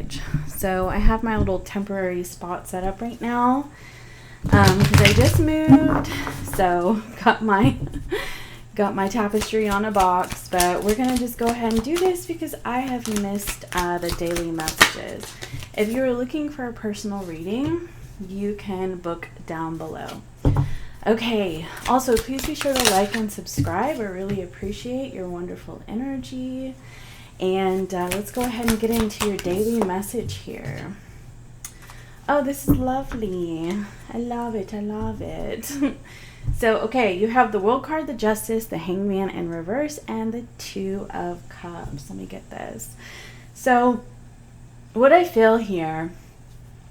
message. So I have my little temporary spot set up right now because I just moved, so got my tapestry on a box, but we're gonna just go ahead and do this because I have missed the daily messages. If you're looking for a personal reading, you can book down below. Okay, also please be sure to like and subscribe. I really appreciate your wonderful energy. And let's go ahead and get into your daily message here. Oh, this is lovely. I love it. I love it. So, okay, you have the World card, the Justice, the Hangman in reverse, and the Two of Cups. Let me get this. So, what I feel here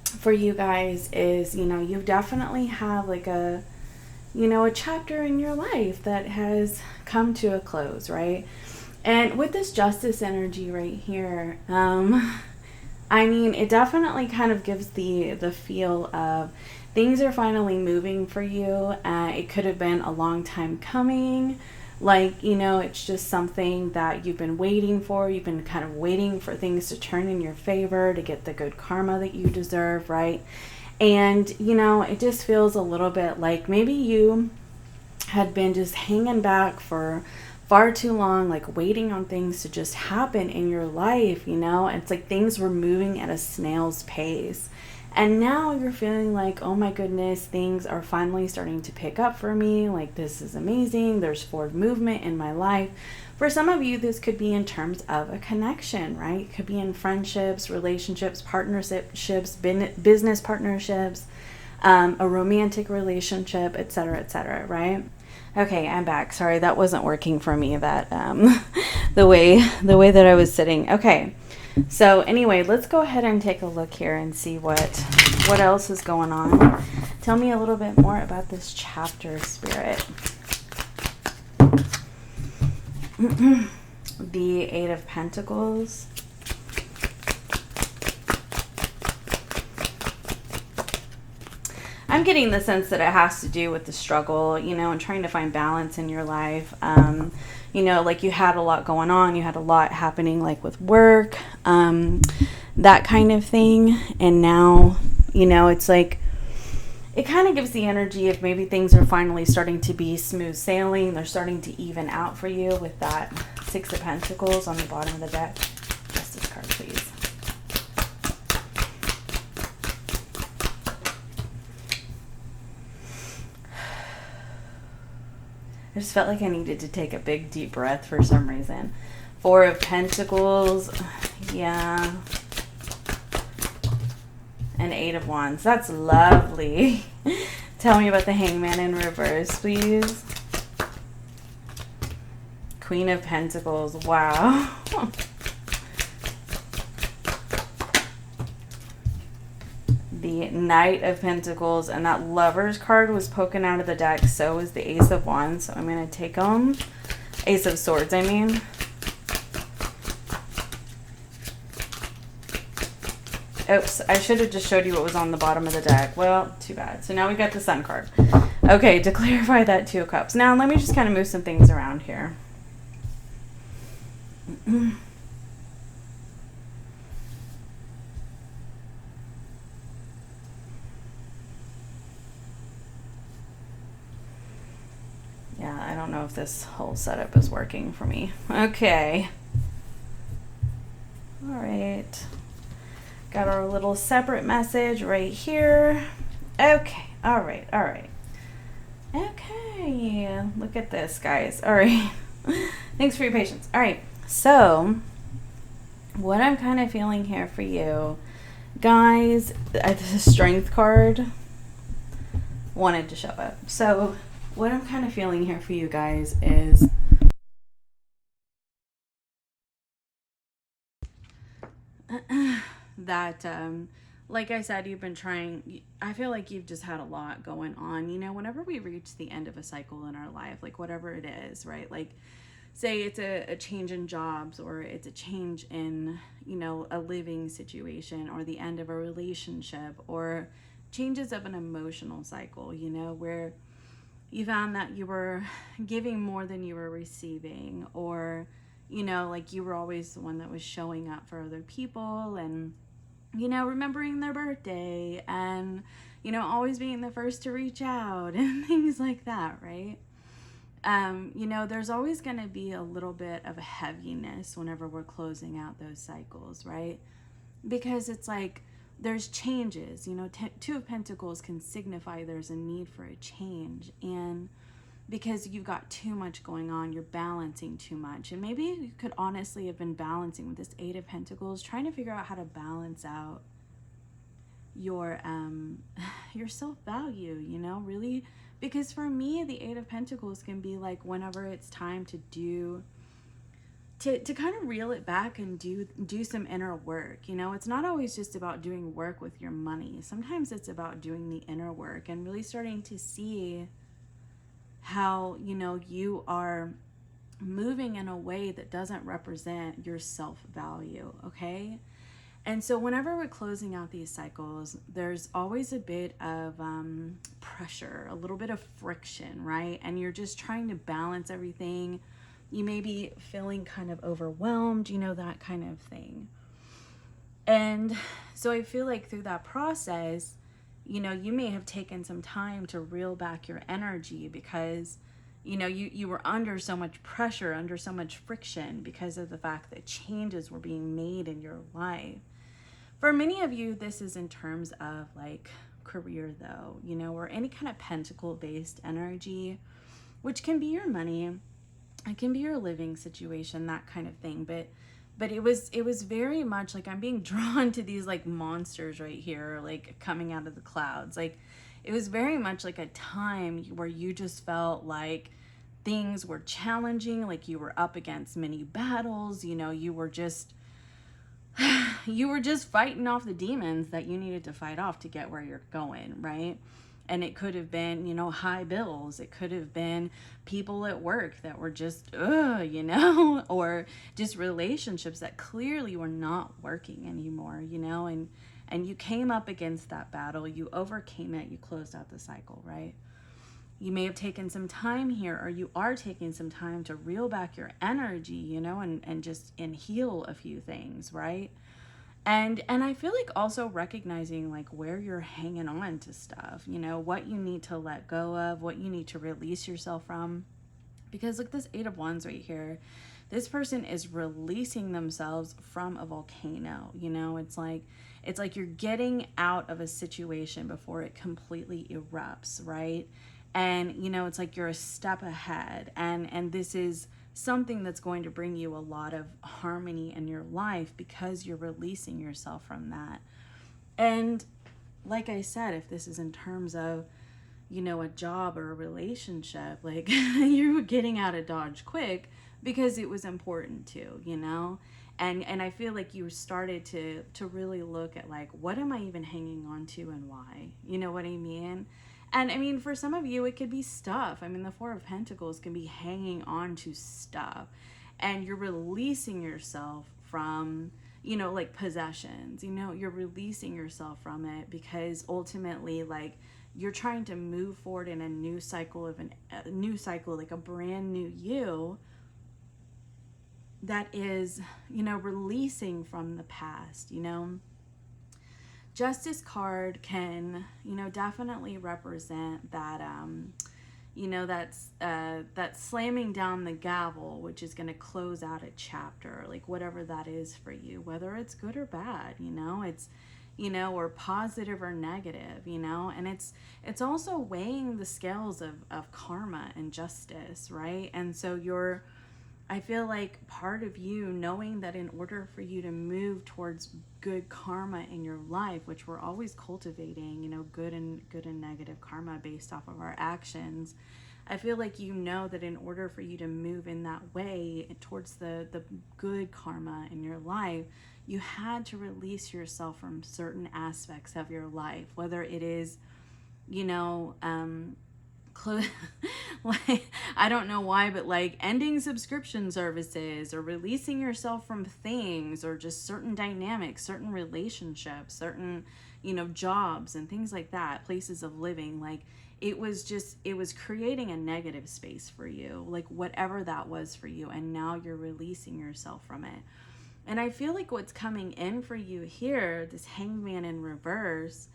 for you guys is, you definitely have like a chapter in your life that has come to a close, right? And with this Justice energy right here, I mean, it definitely kind of gives the feel of things are finally moving for you. It could have been a long time coming. Like, it's just something that you've been waiting for. You've been kind of waiting for things to turn in your favor to get the good karma that you deserve, right? And, it just feels a little bit like maybe you had been just hanging back for far too long, like waiting on things to just happen in your life, It's like things were moving at a snail's pace. And now you're feeling like, oh my goodness, things are finally starting to pick up for me. Like, this is amazing. There's forward movement in my life. For some of you, this could be in terms of a connection, right? It could be in friendships, relationships, partnerships, business partnerships, a romantic relationship, etc., right? Okay, I'm back. Sorry, that wasn't working for me, that the way that I was sitting. Okay. So anyway, let's go ahead and take a look here and see what else is going on. Tell me a little bit more about this chapter, Spirit. The Eight of Pentacles. I'm getting the sense that it has to do with the struggle, and trying to find balance in your life. Like you had a lot going on. You had a lot happening, like with work, that kind of thing. And now, it's like, it kind of gives the energy of maybe things are finally starting to be smooth sailing. They're starting to even out for you with that Six of Pentacles on the bottom of the deck. Justice card, please. I just felt like I needed to take a big deep breath for some reason. Four of Pentacles. Yeah. And Eight of Wands. That's lovely. Tell me about the Hangman in reverse, please. Queen of Pentacles. Wow. The Knight of Pentacles, and that Lover's card was poking out of the deck. So is the Ace of Wands. So I'm going to take them. Ace of Swords, I mean. Oops, I should have just showed you what was on the bottom of the deck. Well, too bad. So now we got the Sun card. Okay, to clarify that, Two of Cups. Now let me just kind of move some things around here. Yeah, I don't know if this whole setup is working for me. Okay. All right. Got our little separate message right here. Okay. All right. All right. Okay. Look at this, guys. All right. Thanks for your patience. All right. So, what I'm kind of feeling here for you, guys, the Strength card wanted to show up. So, what I'm kind of feeling here for you guys is that, like I said, you've been trying, I feel like you've just had a lot going on. Whenever we reach the end of a cycle in our life, like whatever it is, right? Like, say it's a change in jobs, or it's a change in, a living situation, or the end of a relationship, or changes of an emotional cycle, where you found that you were giving more than you were receiving, or, like you were always the one that was showing up for other people, and you know, remembering their birthday and, you know, always being the first to reach out and things like that, right? You know, there's always going to be a little bit of a heaviness whenever we're closing out those cycles, right? Because it's like there's changes, you know, Two of Pentacles can signify there's a need for a change. And because you've got too much going on, you're balancing too much. And maybe you could honestly have been balancing with this Eight of Pentacles, trying to figure out how to balance out your self-value, you know, really. Because for me, the Eight of Pentacles can be like whenever it's time to kind of reel it back and do some inner work. You know, it's not always just about doing work with your money. Sometimes it's about doing the inner work and really starting to see how, you know, you are moving in a way that doesn't represent your self-value, okay? And so whenever we're closing out these cycles, there's always a bit of pressure, a little bit of friction, right? And you're just trying to balance everything. You may be feeling kind of overwhelmed, you know, that kind of thing. And so I feel like through that process, you know, you may have taken some time to reel back your energy because, you know, you were under so much pressure, under so much friction because of the fact that changes were being made in your life. For many of you, this is in terms of like career though, you know, or any kind of pentacle-based energy, which can be your money, it can be your living situation, that kind of thing. But it was very much like I'm being drawn to these like monsters right here, like coming out of the clouds. Like it was very much like a time where you just felt like things were challenging, like you were up against many battles, you know, you were just fighting off the demons that you needed to fight off to get where you're going, right? And it could have been, you know, high bills. It could have been people at work that were just, you know, or just relationships that clearly were not working anymore, you know, and you came up against that battle, you overcame it, you closed out the cycle, right? You may have taken some time here, or you are taking some time to reel back your energy, you know, and heal a few things, right? And I feel like also recognizing like where you're hanging on to stuff, you know, what you need to let go of, what you need to release yourself from. Because look, this Eight of Wands right here, this person is releasing themselves from a volcano, you know, it's like you're getting out of a situation before it completely erupts, right? And, you know, it's like you're a step ahead, and this is something that's going to bring you a lot of harmony in your life because you're releasing yourself from that. And like I said, if this is in terms of, you know, a job or a relationship, like you're getting out of Dodge quick because it was important to, you know, and I feel like you started to really look at like, what am I even hanging on to and why? You know what I mean? And I mean, for some of you, it could be stuff. I mean, the Four of Pentacles can be hanging on to stuff, and you're releasing yourself from, you know, like possessions, you know, you're releasing yourself from it because ultimately, like, you're trying to move forward in a new cycle like a brand new you that is, you know, releasing from the past, you know. Justice card can, you know, definitely represent that, you know, that slamming down the gavel, which is going to close out a chapter, like whatever that is for you, whether it's good or bad, you know, it's, you know, or positive or negative, you know, and it's also weighing the scales of karma and justice, right? And so I feel like part of you knowing that in order for you to move towards good karma in your life, which we're always cultivating, you know, good and negative karma based off of our actions, I feel like you know that in order for you to move in that way towards the good karma in your life, you had to release yourself from certain aspects of your life, whether it is, you know, like, I don't know why, but like ending subscription services or releasing yourself from things or just certain dynamics, certain relationships, certain, you know, jobs and things like that, places of living. Like it was creating a negative space for you, like whatever that was for you. And now you're releasing yourself from it. And I feel like what's coming in for you here, this Hangman in reverse,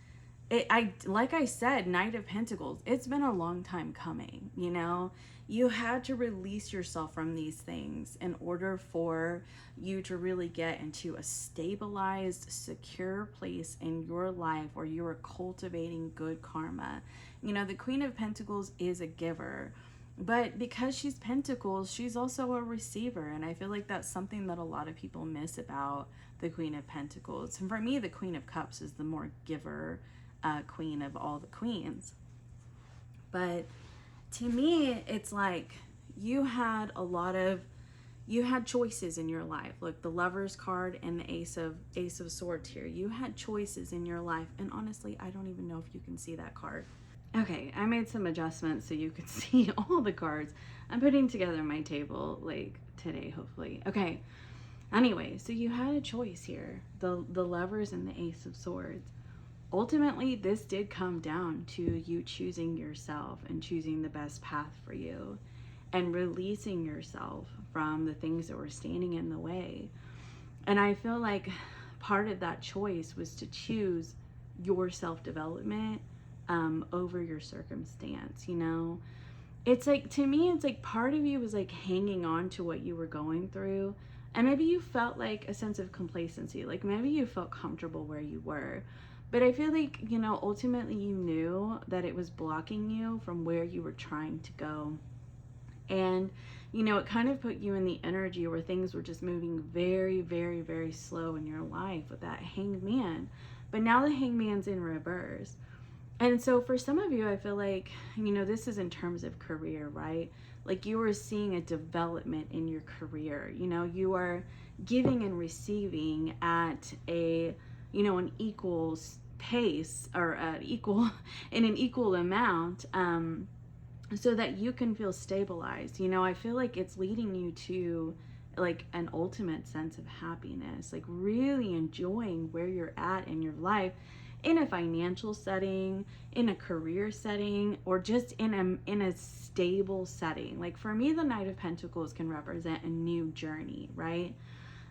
like I said, Knight of Pentacles, it's been a long time coming, you know? You had to release yourself from these things in order for you to really get into a stabilized, secure place in your life where you are cultivating good karma. You know, the Queen of Pentacles is a giver, but because she's Pentacles, she's also a receiver. And I feel like that's something that a lot of people miss about the Queen of Pentacles. And for me, the Queen of Cups is the more giver queen of all the queens. But to me, it's like you had choices in your life. Look, the Lover's card and the Ace of Swords here. You had choices in your life. And honestly, I don't even know if you can see that card. Okay, I made some adjustments so you could see all the cards. I'm putting together my table like today, hopefully. Okay, anyway, so you had a choice here. The Lovers and the Ace of Swords. Ultimately, this did come down to you choosing yourself and choosing the best path for you and releasing yourself from the things that were standing in the way. And I feel like part of that choice was to choose your self-development over your circumstance, you know? It's like, to me, it's like part of you was like hanging on to what you were going through. And maybe you felt like a sense of complacency. Like maybe you felt comfortable where you were. But I feel like, you know, ultimately you knew that it was blocking you from where you were trying to go. And, you know, it kind of put you in the energy where things were just moving very, very, very slow in your life with that Hangman. But now the Hangman's in reverse. And so for some of you, I feel like, you know, this is in terms of career, right? Like you are seeing a development in your career. You know, you are giving and receiving at a, you know, an equal pace or in an equal amount, so that you can feel stabilized. You know, I feel like it's leading you to like an ultimate sense of happiness, like really enjoying where you're at in your life, in a financial setting, in a career setting, or just in a stable setting. Like for me, the Knight of Pentacles can represent a new journey, right?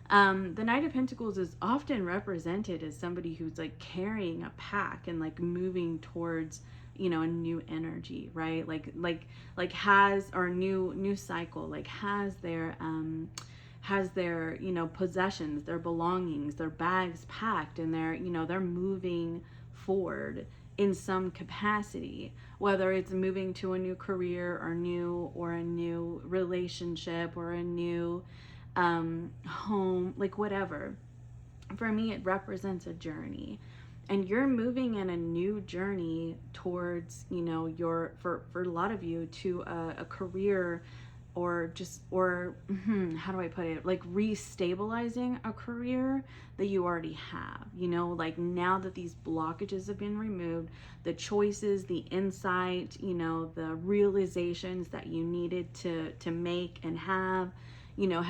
The Knight of Pentacles is often represented as somebody who's like carrying a pack and like moving towards, you know, a new energy, right? Like has, or new cycle, like has their, you know, possessions, their belongings, their bags packed, and they're, you know, they're moving forward in some capacity, whether it's moving to a new career or a new relationship or a new home, like whatever. For me, it represents a journey, and you're moving in a new journey towards, you know, for a lot of you to a career, or how do I put it, like restabilizing a career that you already have, you know, like now that these blockages have been removed, the choices, the insight, you know, the realizations that you needed to make and have, you know,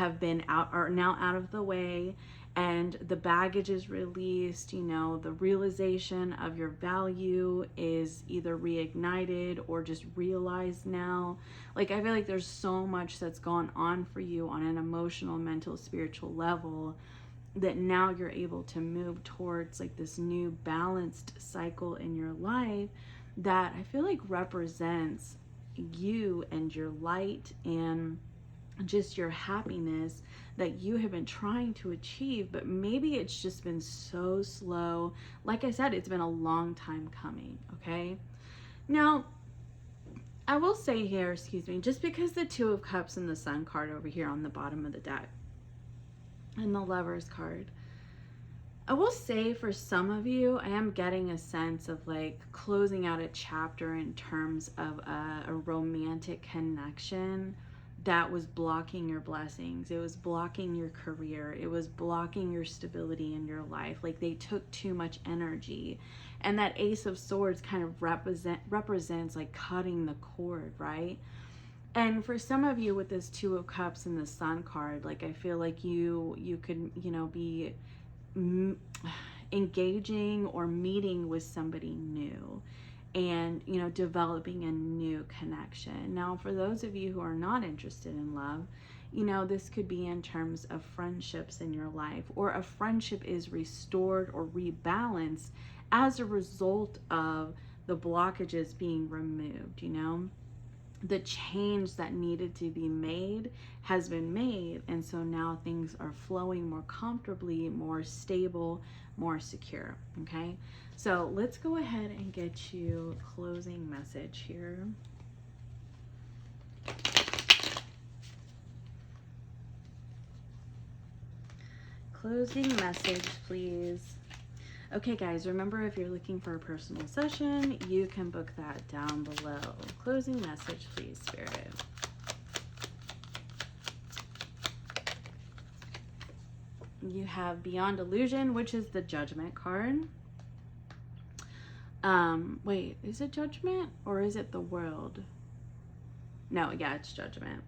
are now out of the way, and the baggage is released. You know, the realization of your value is either reignited or just realized now. Like I feel like there's so much that's gone on for you on an emotional, mental, spiritual level, that now you're able to move towards like this new balanced cycle in your life that I feel like represents you and your light and just your happiness that you have been trying to achieve, but maybe it's just been so slow. Like I said, it's been a long time coming, okay? Now, I will say here, just because the Two of Cups and the Sun card over here on the bottom of the deck and the Lover's card, I will say for some of you, I am getting a sense of like closing out a chapter in terms of a romantic connection that was blocking your blessings. It was blocking your career. It was blocking your stability in your life. Like they took too much energy. And that Ace of Swords kind of represents like cutting the cord, right? And for some of you with this Two of Cups and the Sun card, like I feel like you could, you know, be engaging or meeting with somebody new, and, you know, developing a new connection. Now, for those of you who are not interested in love, you know, this could be in terms of friendships in your life, or a friendship is restored or rebalanced as a result of the blockages being removed, you know. The change that needed to be made has been made, and so now things are flowing more comfortably, more stable, more secure. Okay, so let's go ahead and get you a closing message here. Closing message, please. Okay, guys, remember, if you're looking for a personal session, you can book that down below. Closing message, please, Spirit. You have Beyond Illusion, which is the Judgment card. Wait, is it Judgment or is it the World? No, yeah, it's Judgment.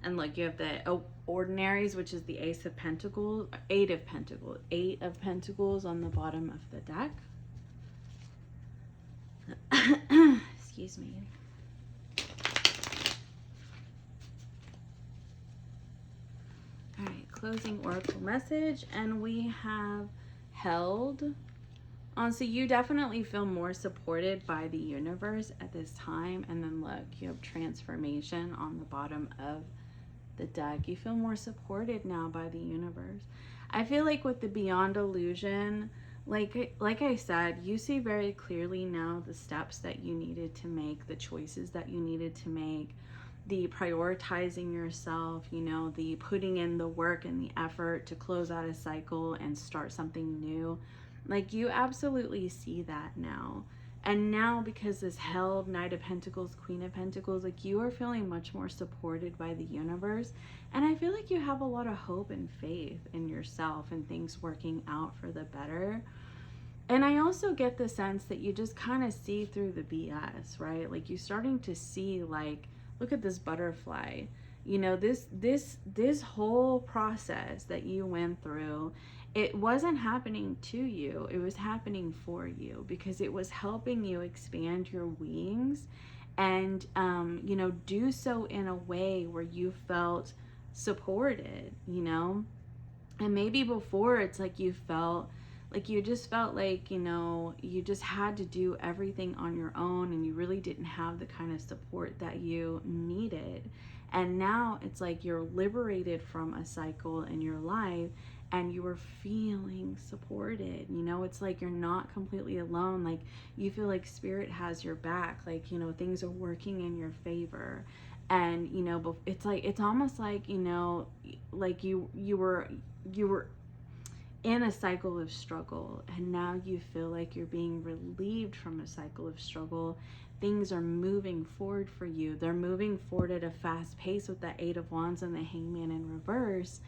And look, you have the Ordinaries, which is the Ace of Pentacles, Eight of Pentacles on the bottom of the deck. Excuse me. All right, closing oracle message, and we have Held. So you definitely feel more supported by the universe at this time. And then look, you have Transformation on the bottom of the deck. You feel more supported now by the universe. I feel like with the Beyond Illusion, like I said, you see very clearly now the steps that you needed to make, the choices that you needed to make, the prioritizing yourself, you know, the putting in the work and the effort to close out a cycle and start something new. Like, you absolutely see that now. And now, because this Held, Knight of Pentacles, Queen of Pentacles, like, you are feeling much more supported by the universe. And I feel like you have a lot of hope and faith in yourself and things working out for the better. And I also get the sense that you just kind of see through the BS, right? Like, you're starting to see, like, look at this butterfly. You know, this whole process that you went through, it wasn't happening to you. It was happening for you, because it was helping you expand your wings and, you know, do so in a way where you felt supported, you know. And maybe before, it's like you felt like you just felt like, you know, you just had to do everything on your own, and you really didn't have the kind of support that you needed. And now it's like you're liberated from a cycle in your life, and you are feeling supported. You know, it's like you're not completely alone. Like, you feel like Spirit has your back. Like, you know, things are working in your favor. And, you know, it's like, it's almost like, you know, like you were in a cycle of struggle, and now you feel like you're being relieved from a cycle of struggle. Things are moving forward for you. They're moving forward at a fast pace with the Eight of Wands and the Hangman in reverse.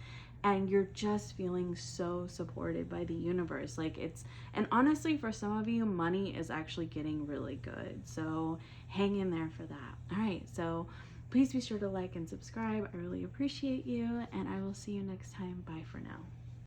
And you're just feeling so supported by the universe. Like, it's, and honestly, for some of you, money is actually getting really good. So hang in there for that. All right. So please be sure to like and subscribe. I really appreciate you. And I will see you next time. Bye for now.